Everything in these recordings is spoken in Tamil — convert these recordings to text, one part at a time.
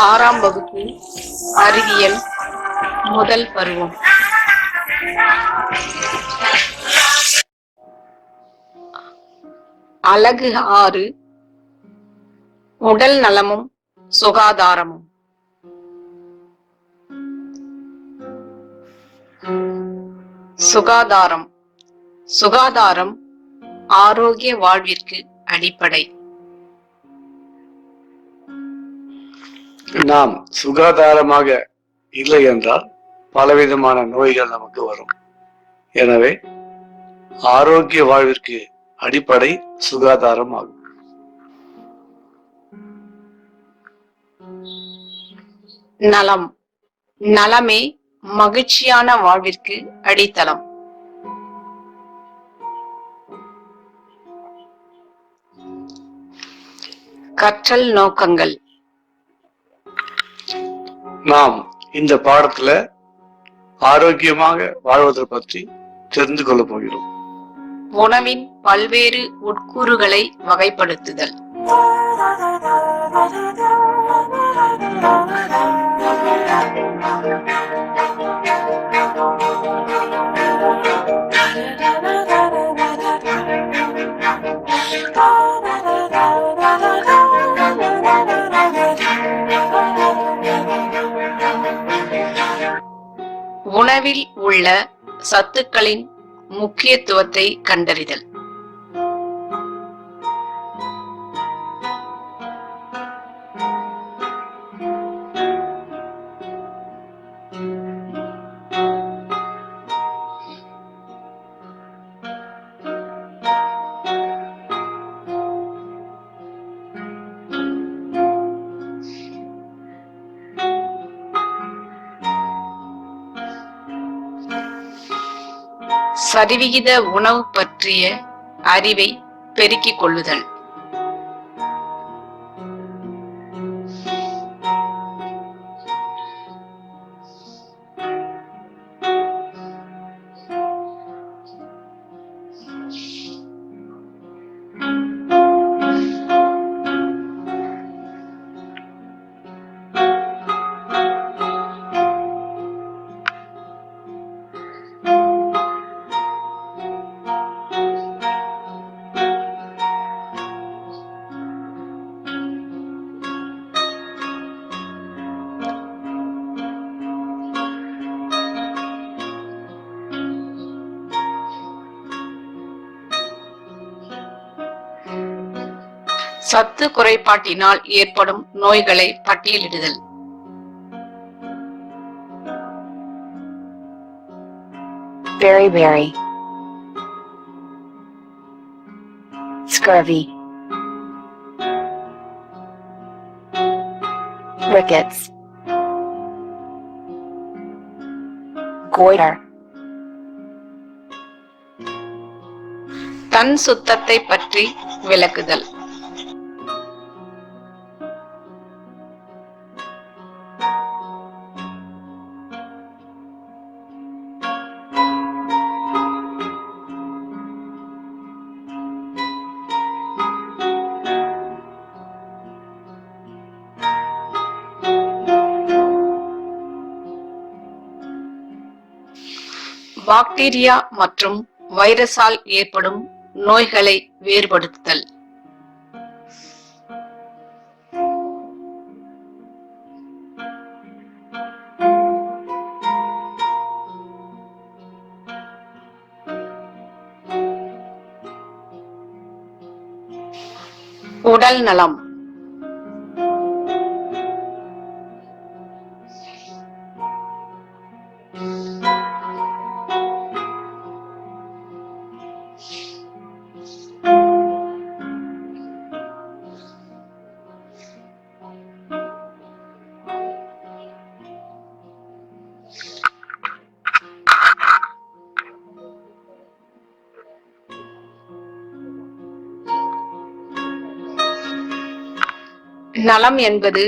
ஆறாம் வகுப்பு அறிவியல் முதல் பருவம். அலகு 6 உடல் நலமும் சுகாதாரமும். சுகாதாரம். சுகாதாரம் ஆரோக்கிய வாழ்விற்கு அடிப்படை. நாம் சுகாதாரமாக இல்லை என்றால் பலவிதமான நோய்கள் நமக்கு வரும். எனவே ஆரோக்கிய வாழ்விற்கு அடிப்படை சுகாதாரம் ஆகும். நலம். நலமே மகிழ்ச்சியான வாழ்விற்கு அடித்தளம். கற்றல் நோக்கங்கள். நாம் இந்த பாடத்துல ஆரோக்கியமாக வாழ்வதை பற்றி தெரிந்து கொள்ள போகிறோம். உணவின் பல்வேறு உட்கூறுகளை வகைப்படுத்துதல். உணவில் உள்ள சத்துக்களின் முக்கியத்துவத்தை கண்டறிதல். சரிவிகித உணவு பற்றிய அறிவை பெருக்கிக் கொள்ளுதல். சத்து குறைபாட்டினால் ஏற்படும் நோய்களை பட்டியலிடுதல். Beriberi, scurvy, rickets, goiter. தன் சுத்தத்தை பற்றி விளக்குதல். பாக்டீரியா மற்றும் வைரஸால் ஏற்படும் நோய்களை வேறுபடுத்துதல். உடல் நலம். நலம் என்பது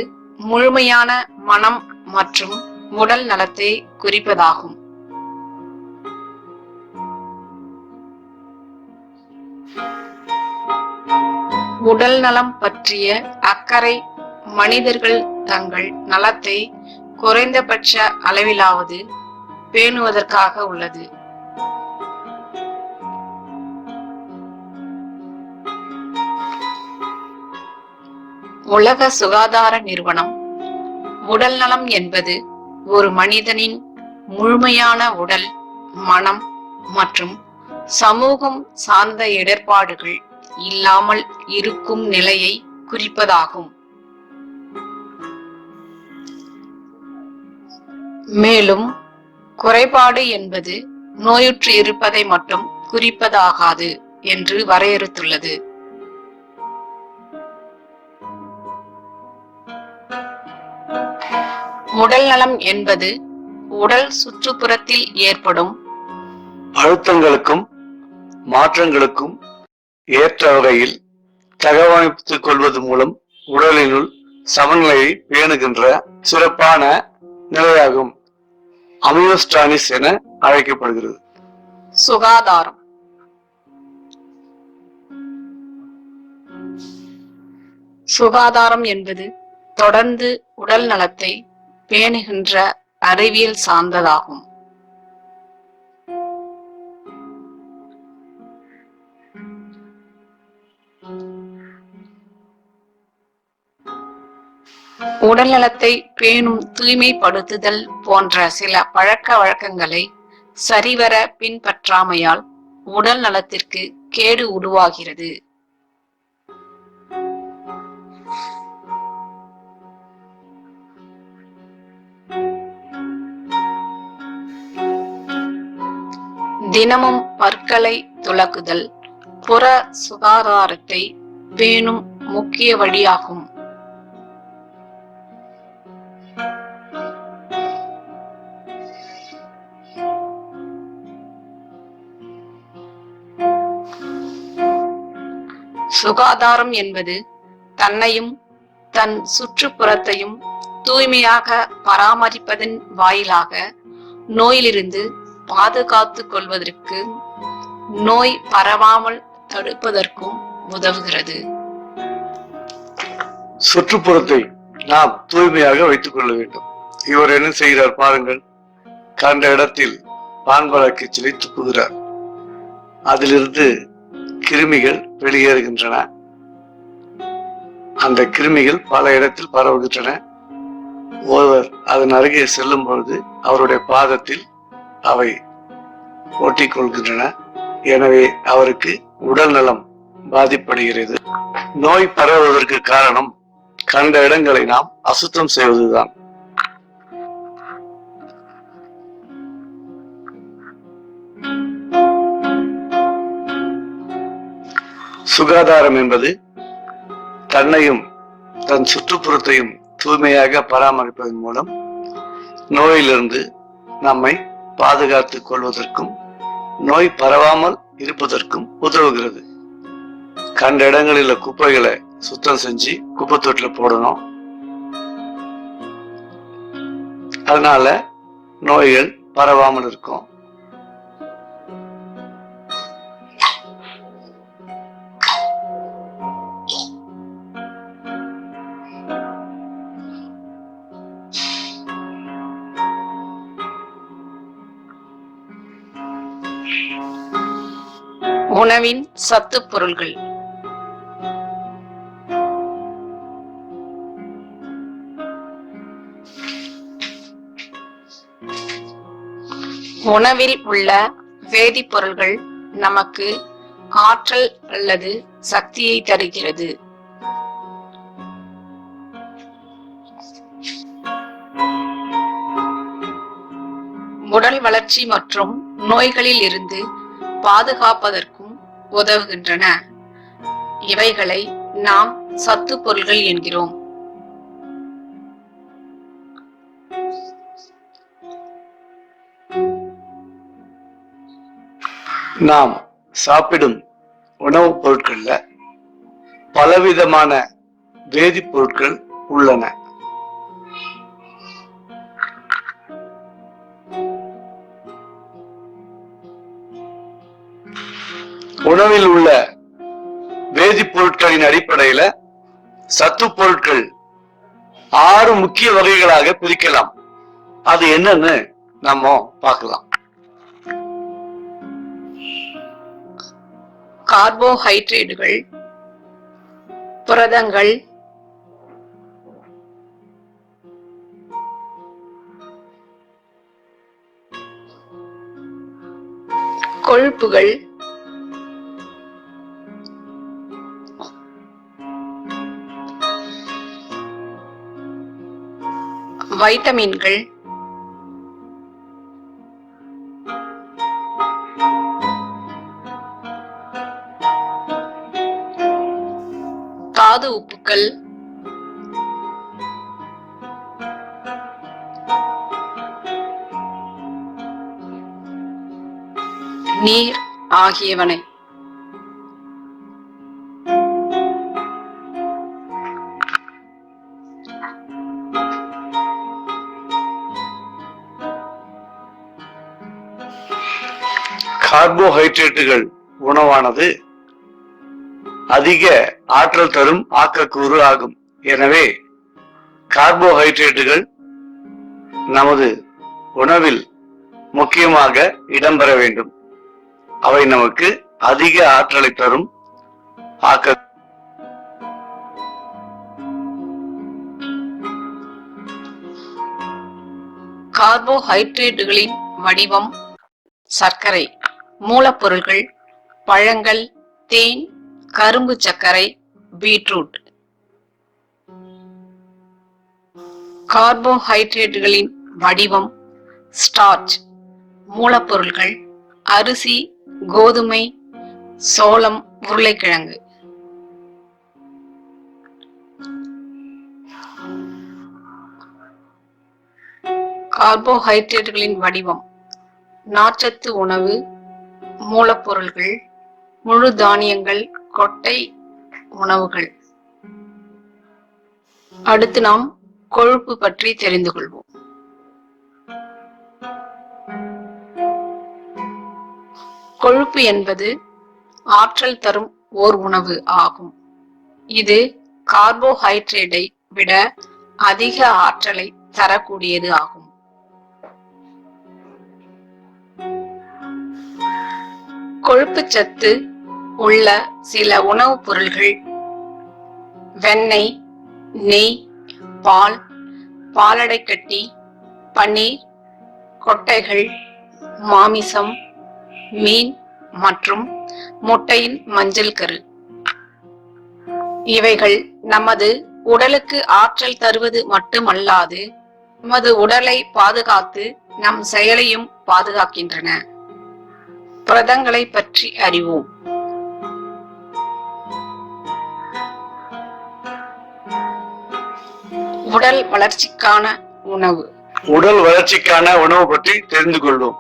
முழுமையான மனம் மற்றும் உடல் நலத்தை குறிப்பதாகும். உடல் நலம் பற்றிய அக்கறை மனிதர்கள் தங்கள் நலத்தை குறைந்தபட்ச அளவிலாவது பேணுவதற்காக உள்ளது. உலக சுகாதார நிறுவனம் உடல் நலம் என்பது ஒரு மனிதனின் முழுமையான உடல், மனம் மற்றும் சமூகம் சார்ந்த இடர்பாடுகள் இல்லாமல் இருக்கும் நிலையை குறிப்பதாகும். மேலும் குறைபாடு என்பது நோயுற்று இருப்பதை மட்டும் குறிப்பதாகாது என்று வரையறுத்துள்ளது. உடல் நலம் என்பது உடல் சுற்றுப்புறத்தில் ஏற்படும் அழுத்தங்களுக்கும் மாற்றங்களுக்கும் ஏற்ற வகையில் தகவமைத்துக் கொள்வது மூலம் உடலினுள் சமநிலையை பேணுகின்ற சிறப்பான நிலையாகும். அமியோஸ்டானிஸ் என அழைக்கப்படுகிறது. சுகாதாரம் சுகாதாரம் என்பது தொடர்ந்து உடல் நலத்தை பேணுகின்ற அறிவியல் சார்ந்ததாகும். உடல் நலத்தை பேணும் தூய்மைப்படுத்துதல் போன்ற சில பழக்க வழக்கங்களை சரிவர பின்பற்றாமையால் உடல் நலத்திற்கு கேடு உருவாகிறது. தினமும் பற்களை துலக்குதல் புற சுகாதாரத்தை பேணும் முக்கிய வழியாகும். சுகாதாரம் என்பது தன்னையும் தன் சுற்றுப்புறத்தையும் தூய்மையாக பராமரிப்பதன் வாயிலாக நோயிலிருந்து பாதுகாத்துக் கொள்வதற்கு, நோய் பரவாமல் தடுப்பதற்கும் உதவுகிறது. சுற்றுப்புறத்தை நாம் தூய்மையாக வைத்துக் கொள்ள வேண்டும். இவர் என்ன செய்கிறார் பாருங்கள். கண்ட இடத்தில் பான்பழக்கை செடி துப்புகிறார். அதிலிருந்து கிருமிகள் வெளியேறுகின்றன. அந்த கிருமிகள் பல இடத்தில் பரவுகின்றன. ஒருவர் அதன் அருகே செல்லும் பொழுது அவருடைய பாதத்தில் அவை ஒட்டிக்கொள்கின்றன. எனவே அவருக்கு உடல் நலம் பாதிப்படைகிறது. நோய் பரவுவதற்கு காரணம் கண்ட இடங்களை நாம் அசுத்தம் செய்வதுதான். சுகாதாரம் என்பது தன்னையும் தன் சுற்றுப்புறத்தையும் தூய்மையாக பராமரிப்பதன் மூலம் நோயிலிருந்து நம்மை பாதுகாத்துக் கொள்வதற்கும் நோய் பரவாமல் இருப்பதற்கும் உதவுகிறது. கண்ட இடங்களில் குப்பைகளை சுத்தம் செஞ்சு குப்பை தொட்டில போடணும். அதனால நோய்கள் பரவாமல் இருக்கும். உணவின் சத்து பொருள்கள். உணவில் உள்ள வேதிப்பொருள்கள் நமக்கு ஆற்றல் அல்லது சக்தியை தருகிறது. உடல் வளர்ச்சி மற்றும் நோய்களில் இருந்து பாதுகாப்பதற்கும் உதவுகின்றன. இவைகளை நாம் சத்து பொருள்கள் என்கிறோம். நாம் சாப்பிடும் உணவுப் பொருட்கள்ல பலவிதமான வேதிப்பொருட்கள் உள்ளன. உணவில் உள்ள வேதிப்பொருட்களின் அடிப்படையில சத்து பொருட்கள் 6 முக்கிய வகைகளாக பிரிக்கலாம். அது என்னன்னு நம்ம பார்க்கலாம். கார்போஹைட்ரேட்டுகள், புரதங்கள், கொழுப்புகள், வைட்டமின்கள், தாது உப்புக்கள், நீர் ஆகியவனை. கார்போஹைட்ரேட்டுகள் உணவானது அதிக ஆற்றல் தரும் ஆக்கக்கூறு ஆகும். எனவே கார்போஹைட்ரேட்டுகள் நமது உணவில் முக்கியமாக இடம்பெற வேண்டும். அவை நமக்கு அதிக ஆற்றலை தரும் ஆக்க. கார்போஹைட்ரேட்டுகளின் வடிவம்: சர்க்கரை, மூலப்பொருள்கள், பழங்கள், தேன், கரும்பு சர்க்கரை, பீட்ரூட். கார்போஹைட்ரேட்டுகளின் வடிவம்: ஸ்டார்ச், மூலப்பொருள்கள், அரிசி, கோதுமை, சோளம், உருளைக்கிழங்கு. கார்போஹைட்ரேட்டுகளின் வடிவம்: நார்ச்சத்து உணவு, மூலப்பொருள்கள், முழு தானியங்கள், கொட்டை உணவுகள். அடுத்து நாம் கொழுப்பு பற்றி தெரிந்து கொள்வோம். கொழுப்பு என்பது ஆற்றல் தரும் ஓர் உணவு ஆகும். இது கார்போஹைட்ரேட்டை விட அதிக ஆற்றலை தரக்கூடியது ஆகும். கொழுப்பு சத்து உள்ள சில உணவுப் பொருள்கள்: வெண்ணெய், நெய், பால், பாலடைக்கட்டி, பன்னீர், கொட்டைகள், மாமிசம், மீன் மற்றும் முட்டையின் மஞ்சள் கரு. இவைகள் நமது உடலுக்கு ஆற்றல் தருவது மட்டுமல்லாது நமது உடலை பாதுகாத்து நம் செயலையும் பாதுகாக்கின்றன. புரதங்களை பற்றி அறிவோம். உடல் வளர்ச்சிக்கான உணவு. உடல் வளர்ச்சிக்கான உணவு பற்றி தெரிந்து கொள்வோம்.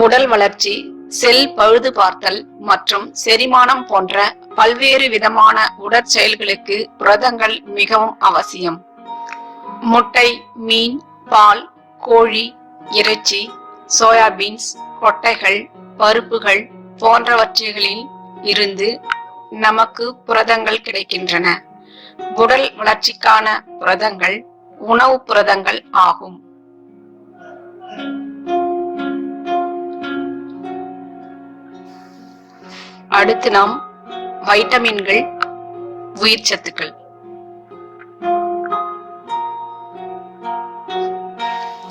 உடல் வளர்ச்சி, செல் பழுது பார்த்தல் மற்றும் செரிமானம் போன்ற பல்வேறு விதமான உடற்செயல்களுக்கு புரதங்கள் மிகவும் அவசியம். முட்டை, மீன், பால், கோழி, இறைச்சி, சோயாபீன்ஸ், கொட்டைகள், பருப்புகள் போன்றவற்றிகளில் இருந்து நமக்கு புரதங்கள் கிடைக்கின்றன. உடல் வளர்ச்சிக்கான புரதங்கள் உணவு புரதங்கள் ஆகும். அடுத்து நாம் வைட்டமின்கள், உயிர் சத்துக்கள்.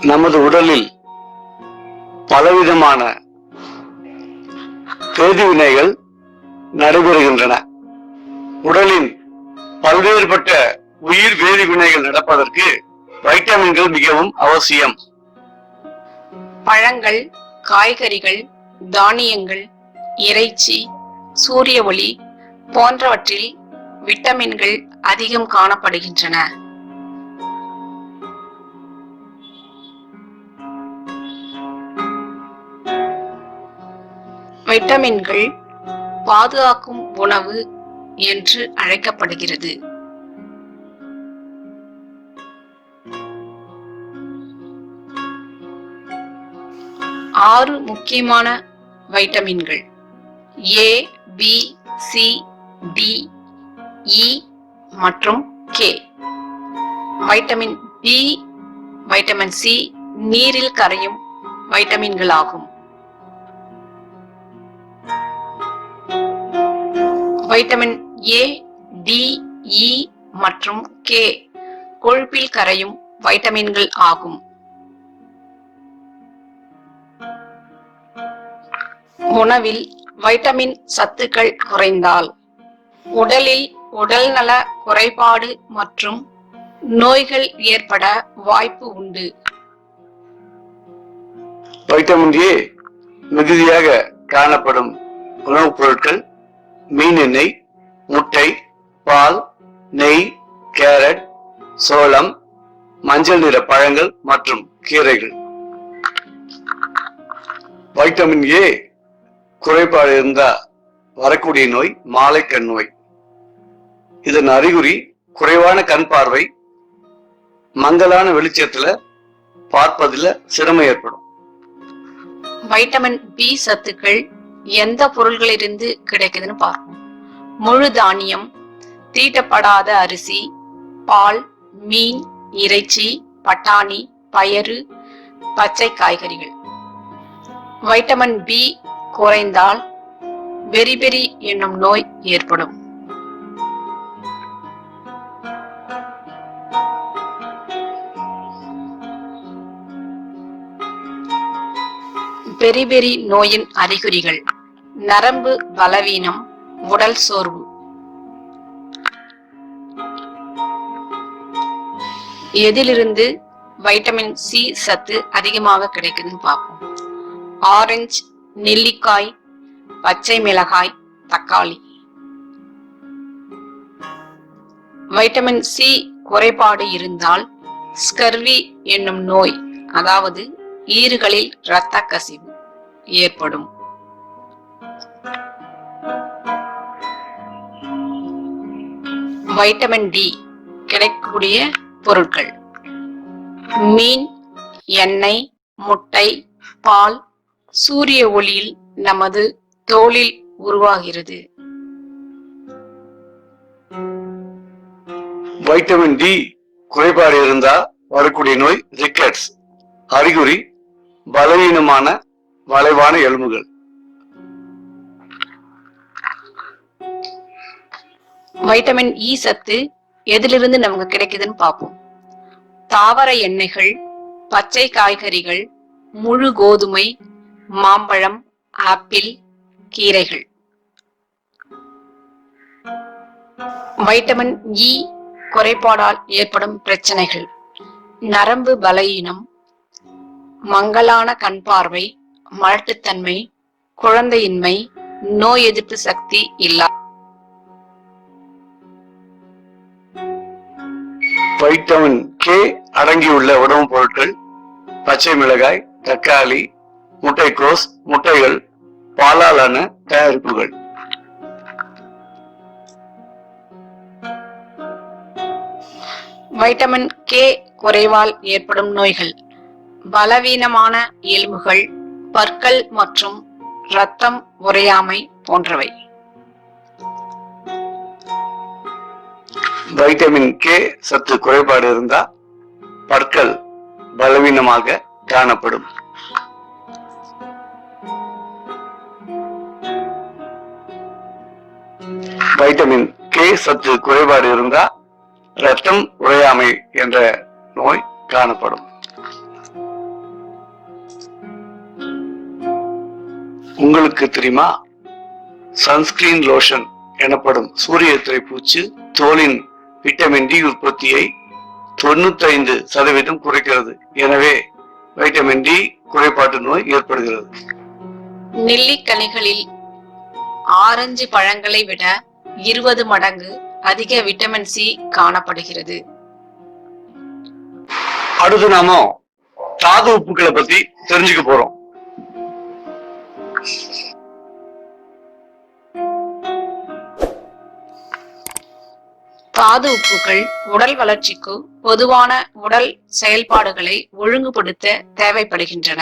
நமது உடலில் பலவிதமான வேதிவினைகள் நடைபெறுகின்றன. உடலின் பல்வேறுபட்ட உயிர் வேதிவினைகள் நடப்பதற்கு வைட்டமின்கள் மிகவும் அவசியம். பழங்கள், காய்கறிகள், தானியங்கள், இறைச்சி, சூரிய ஒளி போன்றவற்றில் விட்டமின்கள் அதிகம் காணப்படுகின்றன. விட்டமின்கள் பாதுகாக்கும் உணவு என்று அழைக்கப்படுகிறது. 6 முக்கியமான வைட்டமின்கள். A, B, C, D, E மற்றும் K. Vitamin B, vitamin C நீரில் கரையும் வைட்டமின்கள் ஆகும். வைட்டமின் ஏ, டி, இ மற்றும் கே கொழுப்பில் கரையும் வைட்டமின்கள் ஆகும். உணவில் வைட்டமின் சத்துக்கள் குறைந்தால் உடலில் உடல்நல குறைபாடு மற்றும் நோய்கள் ஏற்பட வாய்ப்பு உண்டு. வைட்டமின் ஏ மிகுதியாக காணப்படும் உணவுப் பொருட்கள் மீன் எண்ணெய், முட்டை, பால், நெய், கேரட், சோளம், மஞ்சள் நிற பழங்கள் மற்றும் கீரைகள். வைட்டமின் ஏ குறைபாடு இருந்தா வரக்கூடிய நோய் மாலை கண் நோய். இதன் அறிகுறி குறைவான கண் பார்வை, மங்கலான வெளிச்சத்துல பார்ப்பதில் சிரமம் ஏற்படும். வைட்டமின் பி சத்துக்கள் எந்த பொருள்களிலிருந்து கிடைக்குதுன்னு பார்ப்போம். முழு தானியம், தீட்டப்படாத அரிசி, பால், மீன், இறைச்சி, பட்டாணி, பயறு, பச்சை காய்கறிகள். வைட்டமின் பி குறைந்தால் பெரிபெரி என்னும் நோய் ஏற்படும். பெரிபெரி நோயின் அறிகுறிகள்: நரம்பு பலவீனம், உடல் சோர்வு. எதிலிருந்து வைட்டமின் சி சத்து அதிகமாக கிடைக்குதுன்னு பார்ப்போம். ஆரஞ்சு, நெல்லிக்காய், பச்சை மிளகாய், தக்காளி. வைட்டமின் சி குறைபாடு இருந்தால் ஸ்கர்வி என்னும் நோய், அதாவது ஈறுகளில் இரத்த கசிவு ஏற்படும். வைட்டமின் டி கிடைக்கக்கூடிய பொருட்கள்: மீன், எண்ணெய், முட்டை, பால், சூரிய ஒளியில் நமது தோலில் உருவாகிறது. வைட்டமின் டி குறைபாடு இருந்தா வரக்கூடிய நோய் ரிக்கெட்ஸ். அறிகுறி பலவீனமான வளைவான எலும்புகள். வைட்டமின் இ சத்து எதிலிருந்து நமக்கு கிடைக்குதுன்னு பார்ப்போம். தாவர எண்ணெய்கள், பச்சை காய்கறிகள், முழு கோதுமை, மாம்பழம், ஆப்பிள், கீரைகள். வைட்டமின் இ குறைபாடால் ஏற்படும் பிரச்சனைகள்: நரம்பு பலவீனம், மங்கலான கண் பார்வை, மலட்டுத்தன்மை, குழந்தையின்மை, நோய் எதிர்ப்பு சக்தி இல்லா. வைட்டமின் கே அடங்கியுள்ள உணவுப் பொருட்கள்: பச்சை மிளகாய், தக்காளி, முட்டைக்கோஸ், முட்டைகள், பாலாலான தயாரிப்புகள். வைட்டமின் கே குறைவால் ஏற்படும் நோய்கள்: பலவீனமான எலும்புகள், பற்கள் மற்றும் இரத்தம் உறையாமை போன்றவை. வைட்டமின் கே சத்து குறைபாடு இருந்தா பற்கள் பலவீனமாக காணப்படும். வைட்டமின் கே சத்து குறைபாடு இருந்தா இரத்தம் உறையாமை என்ற நோய் காணப்படும். உங்களுக்கு தெரியுமா, சன்ஸ்கிரீன் லோஷன் எனப்படும் சூரிய திரைப்பூச்சு தோலின் விட்டமின் டி உற்பத்தியை 95% குறைக்கிறது. எனவே வைட்டமின் டி குறைபாட்டு நோய் ஏற்படுகிறது. நெல்லிக்கனிகளில் ஆரஞ்சு பழங்களை விட 20 மடங்கு அதிக விட்டமின் சி காணப்படுகிறது. அடுத்து நாம தாது உப்புக்களை பத்தி தெரிஞ்சுக்க போறோம். தாது உப்புகள் உடல் வளர்ச்சிக்கு பொதுவான உடல் செயல்பாடுகளை ஒழுங்குபடுத்த தேவைப்படுகின்றன.